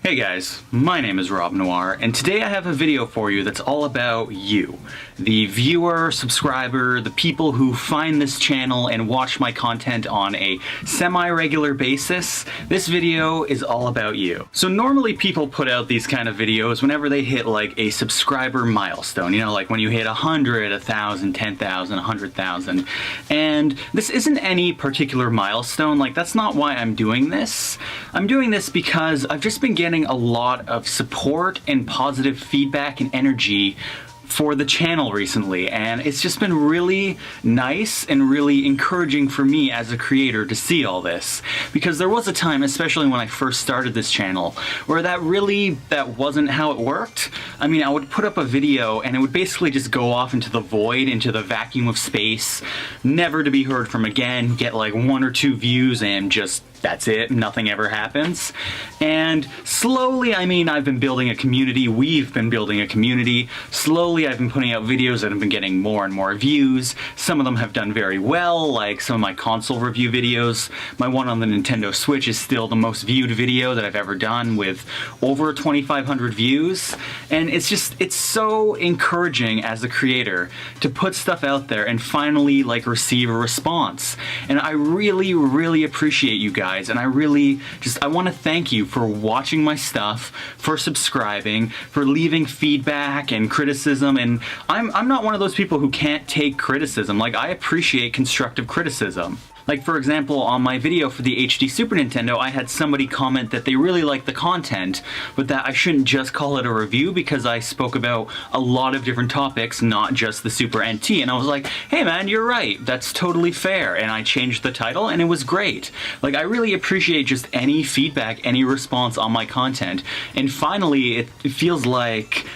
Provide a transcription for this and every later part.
Hey guys, my name is Rob Noire, and today I have a video for you that's all about you. The viewer, subscriber, the people who find this channel and watch my content on a semi-regular basis. This video is all about you. So normally people put out these kind of videos whenever they hit like a subscriber milestone, you know, like when you hit 100, 1,000, 10,000, 100,000. And this isn't any particular milestone, like that's not why I'm doing this. I'm doing this because I've just been getting a lot of support and positive feedback and energy for the channel recently, and it's just been really nice and really encouraging for me as a creator to see all this, because there was a time, especially when I first started this channel, where that wasn't how it worked. I mean, I would put up a video and it would basically just go off into the void, into the vacuum of space, never to be heard from again, get like 1 or 2 views and just that's it, nothing ever happens. And slowly, I mean, I've been building a community, we've been building a community. Slowly, I've been putting out videos that have been getting more and more views. Some of them have done very well, like some of my console review videos. My one on the Nintendo Switch is still the most viewed video that I've ever done, with over 2,500 views. And it's so encouraging as a creator to put stuff out there and finally like receive a response. And I really, really appreciate you guys. And I want to thank you for watching my stuff, for subscribing, for leaving feedback and criticism. And I'm not one of those people who can't take criticism. Like, I appreciate constructive criticism. Like, for example, on my video for the HD Super Nintendo, I had somebody comment that they really liked the content, but that I shouldn't just call it a review because I spoke about a lot of different topics, not just the Super NT. And I was like, hey man, you're right, that's totally fair. And I changed the title and it was great. Like, I really appreciate just any feedback, any response on my content. And finally, it feels like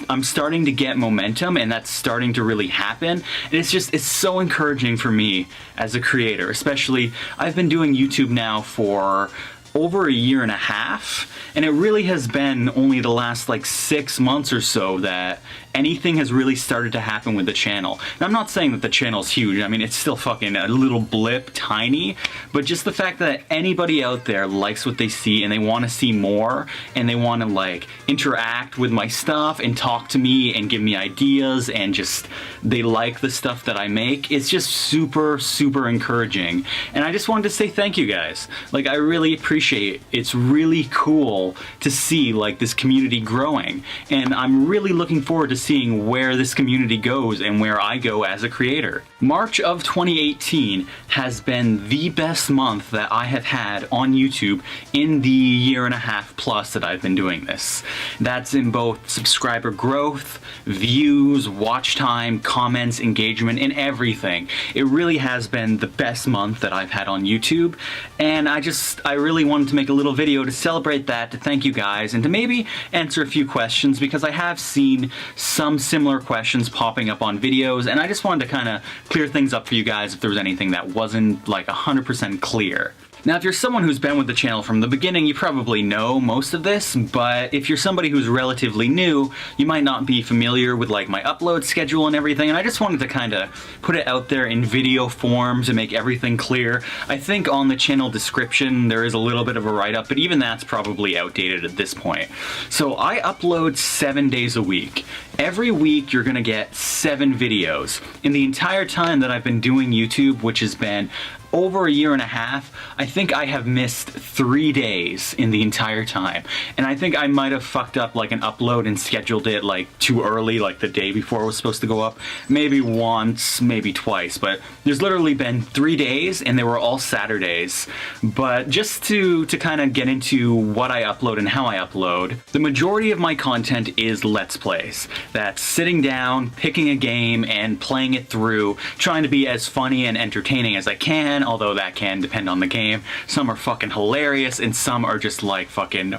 I'm starting to get momentum, and that's starting to really happen. And it's so encouraging for me as a creator. Especially, I've been doing YouTube now for over 1.5 years, and it really has been only the last like 6 months or so that anything has really started to happen with the channel. And I'm not saying that the channel's huge, I mean, it's still fucking a little blip, tiny, but just the fact that anybody out there likes what they see and they want to see more, and they want to like interact with my stuff and talk to me and give me ideas, and just they like the stuff that I make, it's just super, super encouraging. And I just wanted to say thank you guys. Like, I really appreciate it. It's really cool to see like this community growing, and I'm really looking forward to seeing where this community goes and where I go as a creator. March of 2018 has been the best month that I have had on YouTube in the 1.5 years plus that I've been doing this. That's in both subscriber growth, views, watch time, comments, engagement, and everything. It really has been the best month that I've had on YouTube, and I really wanted to make a little video to celebrate that, to thank you guys, and to maybe answer a few questions, because I have seen some similar questions popping up on videos, and I just wanted to kind of clear things up for you guys if there was anything that wasn't like 100% clear. Now, if you're someone who's been with the channel from the beginning, you probably know most of this, but if you're somebody who's relatively new, you might not be familiar with like my upload schedule and everything, and I just wanted to kind of put it out there in video form to make everything clear. I think on the channel description there is a little bit of a write-up, but even that's probably outdated at this point. So I upload 7 days a week. Every week you're gonna get 7 videos. In the entire time that I've been doing YouTube, which has been over 1.5 years, I think I have missed 3 days in the entire time. And I think I might have fucked up like an upload and scheduled it like too early, like the day before it was supposed to go up. Maybe once, maybe twice, but there's literally been 3 days, and they were all Saturdays. But just to kind of get into what I upload and how I upload, the majority of my content is Let's Plays. That's sitting down, picking a game, and playing it through, trying to be as funny and entertaining as I can, although that can depend on the game. Some are fucking hilarious, and some are just like fucking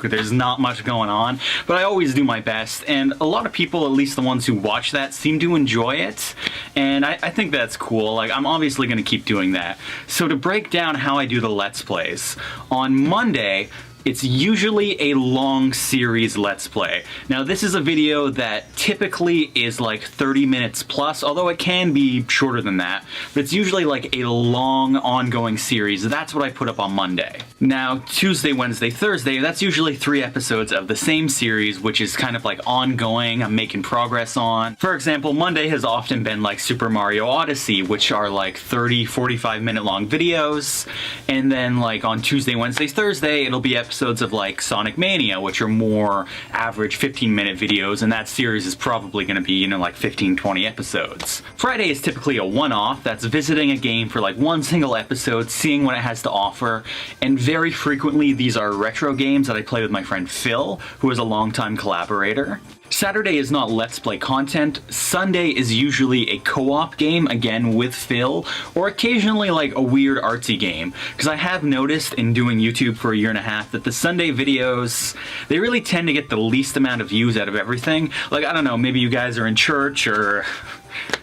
there's not much going on, but I always do my best, and a lot of people, at least the ones who watch that, seem to enjoy it, and I think that's cool. Like, I'm obviously gonna keep doing that. So to break down how I do the Let's Plays, on Monday, it's usually a long series Let's Play. Now this is a video that typically is like 30 minutes plus, although it can be shorter than that, but it's usually like a long ongoing series. That's what I put up on Monday. Now Tuesday, Wednesday, Thursday, that's usually 3 episodes of the same series, which is kind of like ongoing, I'm making progress on. For example, Monday has often been like Super Mario Odyssey, which are like 30, 45 minute long videos, and then like on Tuesday, Wednesday, Thursday, it'll be episodes of like Sonic Mania, which are more average 15-minute videos, and that series is probably going to be, you know, like 15, 20 episodes. Friday is typically a one-off, that's visiting a game for like one single episode, seeing what it has to offer, and very frequently these are retro games that I play with my friend Phil, who is a longtime collaborator. Saturday is not Let's Play content. Sunday is usually a co-op game, again with Phil, or occasionally like a weird artsy game. Because I have noticed in doing YouTube for a year and a half that the Sunday videos, they really tend to get the least amount of views out of everything. Like, I don't know, maybe you guys are in church or...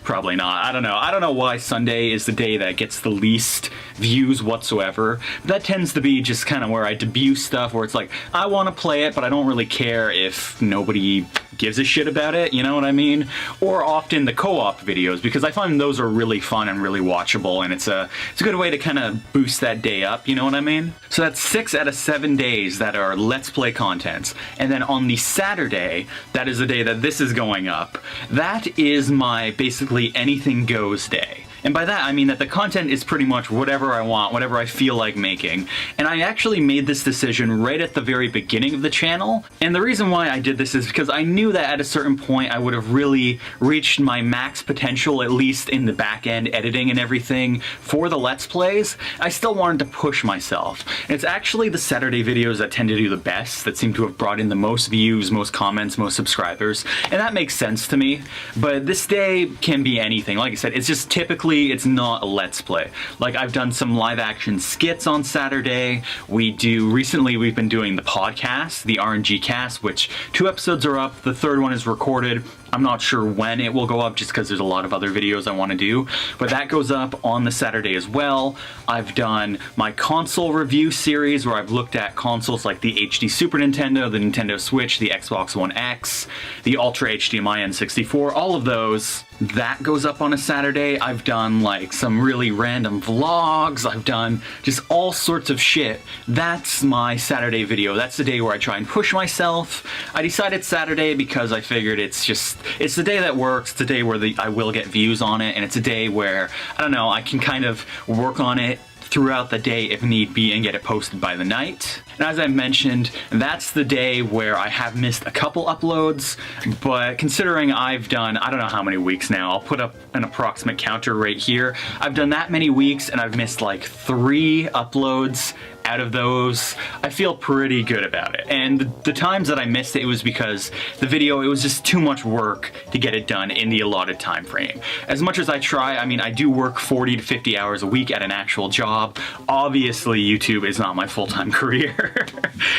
Probably not. I don't know. I don't know why Sunday is the day that gets the least views whatsoever. That tends to be just kind of where I debut stuff where it's like, I want to play it, but I don't really care if nobody gives a shit about it, you know what I mean? Or often the co-op videos, because I find those are really fun and really watchable, and it's a good way to kind of boost that day up, you know what I mean? So that's 6 out of 7 days that are Let's Play contents. And then on the Saturday, that is the day that this is going up, that is my basically anything goes day. And by that I mean that the content is pretty much whatever I want, whatever I feel like making. And I actually made this decision right at the very beginning of the channel. And the reason why I did this is because I knew that at a certain point I would have really reached my max potential, at least in the back end editing and everything, for the Let's Plays. I still wanted to push myself. And it's actually the Saturday videos that tend to do the best, that seem to have brought in the most views, most comments, most subscribers. And that makes sense to me. But this day can be anything. Like I said, it's just typically it's not a Let's Play. Like, I've done some live action skits on Saturday. Recently we've been doing the podcast, the RNG cast, which 2 episodes are up, the 3rd one is recorded. I'm not sure when it will go up just because there's a lot of other videos I want to do, but that goes up on the Saturday as well. I've done my console review series where I've looked at consoles like the HD Super Nintendo, the Nintendo Switch, the Xbox One X, the Ultra HDMI N64, all of those. That goes up on a Saturday. I've done like some really random vlogs. I've done just all sorts of shit. That's my Saturday video. That's the day where I try and push myself. I decided Saturday because I figured it's the day that works. It's the day where I will get views on it, and it's a day where, I don't know, I can kind of work on it throughout the day if need be and get it posted by the night. And as I mentioned, that's the day where I have missed a couple uploads, but considering I've done, I don't know how many weeks now, I'll put up an approximate counter right here. I've done that many weeks and I've missed like 3 uploads. Out of those, I feel pretty good about it. And the times that I missed it was because the video, it was just too much work to get it done in the allotted time frame. As much as I try, I mean, I do work 40 to 50 hours a week at an actual job. Obviously, YouTube is not my full-time career,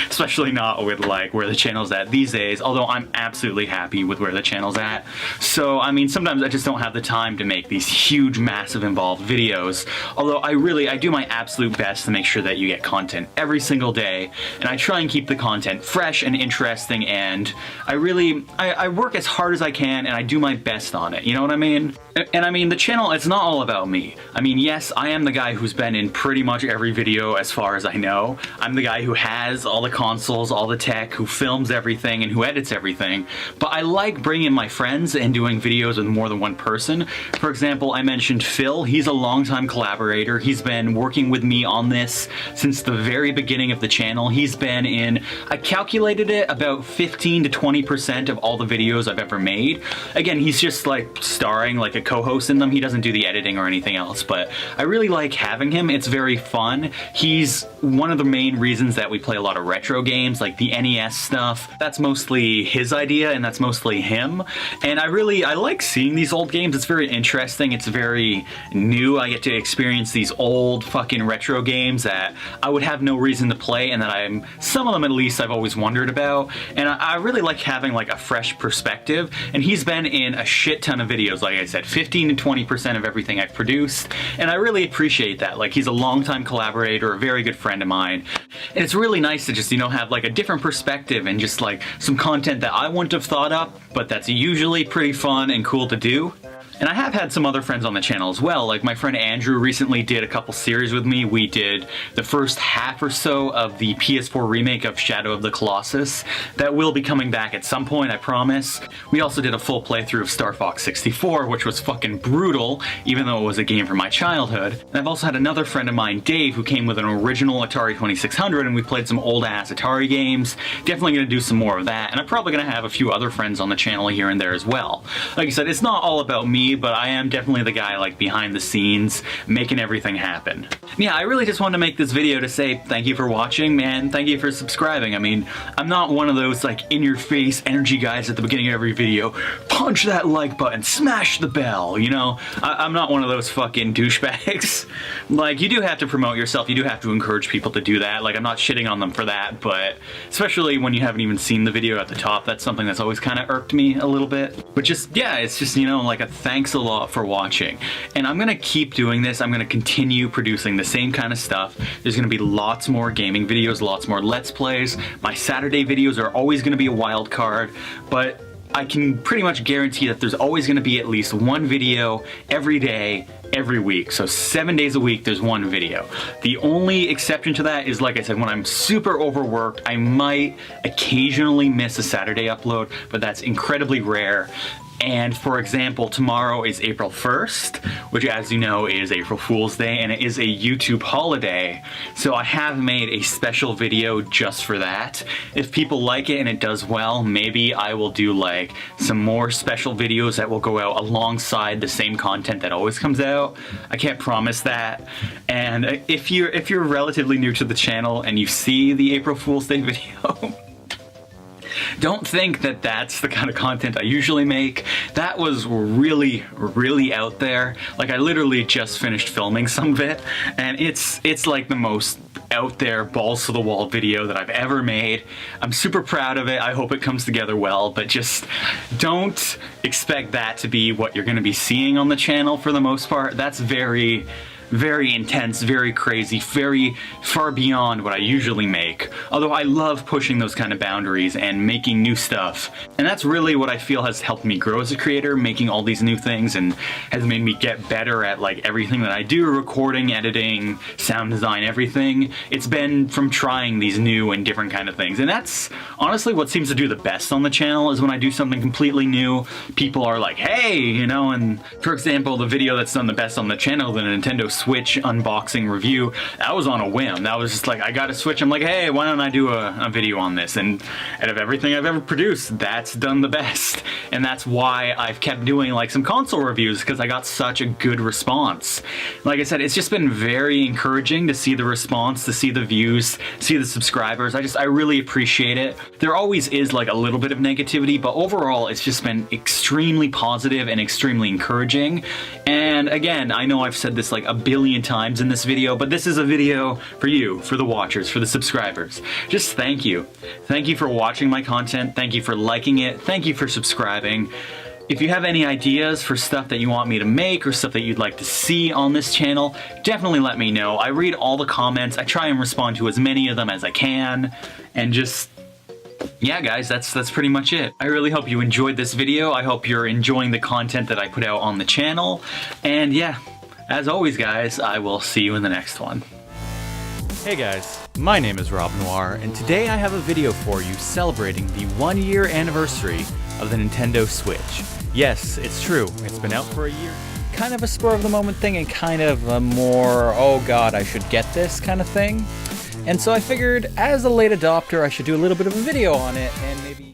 especially not with like where the channel's at these days, although I'm absolutely happy with where the channel's at. So, I mean, sometimes I just don't have the time to make these huge, massive, involved videos, although I do my absolute best to make sure that you get content every single day, and I try and keep the content fresh and interesting, and I work as hard as I can and I do my best on it, you know what I mean? And I mean, the channel, it's not all about me. I mean, yes, I am the guy who's been in pretty much every video as far as I know. I'm the guy who has all the consoles, all the tech, who films everything and who edits everything, but I like bringing in my friends and doing videos with more than one person. For example, I mentioned Phil. He's a longtime collaborator. He's been working with me on this since the very beginning of the channel. He's been in, I calculated it, about 15 to 20% of all the videos I've ever made. Again, he's just like starring like a co-host in them. He doesn't do the editing or anything else, but I really like having him. It's very fun. He's one of the main reasons that we play a lot of retro games, like the NES stuff. That's mostly his idea and that's mostly him. And I like seeing these old games. It's very interesting. It's very new. I get to experience these old fucking retro games that I would have no reason to play, and that some of them at least I've always wondered about. And I really like having like a fresh perspective, and he's been in a shit ton of videos, like I said, 15 to 20% of everything I've produced, and I really appreciate that. Like, he's a longtime collaborator, a very good friend of mine, and it's really nice to just, know, have like a different perspective and just like some content that I wouldn't have thought up, but that's usually pretty fun and cool to do. And I have had some other friends on the channel as well. Like my friend Andrew recently did a couple series with me. We did the first half or so of the PS4 remake of Shadow of the Colossus. That will be coming back at some point, I promise. We also did a full playthrough of Star Fox 64, which was fucking brutal, even though it was a game from my childhood. And I've also had another friend of mine, Dave, who came with an original Atari 2600, and we played some old-ass Atari games. Definitely gonna do some more of that, and I'm probably gonna have a few other friends on the channel here and there as well. Like I said, it's not all about me, but I am definitely the guy like behind the scenes making everything happen. Yeah, I really just wanted to make this video to say thank you for watching, man. Thank you for subscribing. I mean, I'm not one of those like in-your-face energy guys at the beginning of every video. Punch that like button, smash the bell, you know? I'm not one of those fucking douchebags. Like, you do have to promote yourself. You do have to encourage people to do that. Like, I'm not shitting on them for that, but especially when you haven't even seen the video at the top, that's something that's always kind of irked me a little bit. But just, yeah, it's just, you know, like a thanks a lot for watching. And I'm gonna keep doing this. I'm gonna continue producing the same kind of stuff. There's gonna be lots more gaming videos, lots more Let's Plays. My Saturday videos are always gonna be a wild card, but I can pretty much guarantee that there's always gonna be at least one video every day, every week. So 7 days a week, there's one video. The only exception to that is, like I said, when I'm super overworked, I might occasionally miss a Saturday upload, but that's incredibly rare. And for example, tomorrow is April 1st, which, as you know, is April Fool's Day, and it is a YouTube holiday. So I have made a special video just for that. If people like it and it does well, maybe I will do like some more special videos that will go out alongside the same content that always comes out. I can't promise that. And if you're relatively new to the channel and you see the April Fool's Day video, don't think that that's the kind of content I usually make. That was really, really out there. Like, I literally just finished filming some of it, and it's like the most out there, balls to the wall video that I've ever made. I'm super proud of it. I hope it comes together well, but just don't expect that to be what you're gonna be seeing on the channel for the most part. That's very intense, very crazy, very far beyond what I usually make. Although I love pushing those kind of boundaries and making new stuff. And that's really what I feel has helped me grow as a creator, making all these new things, and has made me get better at like everything that I do, recording, editing, sound design, everything. It's been from trying these new and different kind of things. And that's honestly what seems to do the best on the channel, is when I do something completely new, people are like, hey, you know. And for example, the video that's done the best on the channel, the Nintendo Switch unboxing review, that was on a whim. That was just like, I got a Switch, I'm like, hey, why don't I do a video on this? And out of everything I've ever produced, that's done the best. And that's why I've kept doing like some console reviews, because I got such a good response. Like I said, it's just been very encouraging to see the response, to see the views, see the subscribers. I really appreciate it. There always is like a little bit of negativity, but overall it's just been extremely positive and extremely encouraging. And again, I know I've said this like a billion times in this video, but this is a video for you, for the watchers, for the subscribers. Just thank you. Thank you for watching my content. Thank you for liking it. Thank you for subscribing. If you have any ideas for stuff that you want me to make or stuff that you'd like to see on this channel, definitely let me know. I read all the comments. I try and respond to as many of them as I can. And just, yeah guys, that's pretty much it. I really hope you enjoyed this video. I hope you're enjoying the content that I put out on the channel. And yeah, as always guys, I will see you in the next one. Hey guys, my name is Rob Noire, and today I have a video for you celebrating the 1-year anniversary of the Nintendo Switch. Yes, it's true, it's been out for a year. Kind of a spur of the moment thing, and kind of a more, oh god, I should get this kind of thing. And so I figured, as a late adopter, I should do a little bit of a video on it, and maybe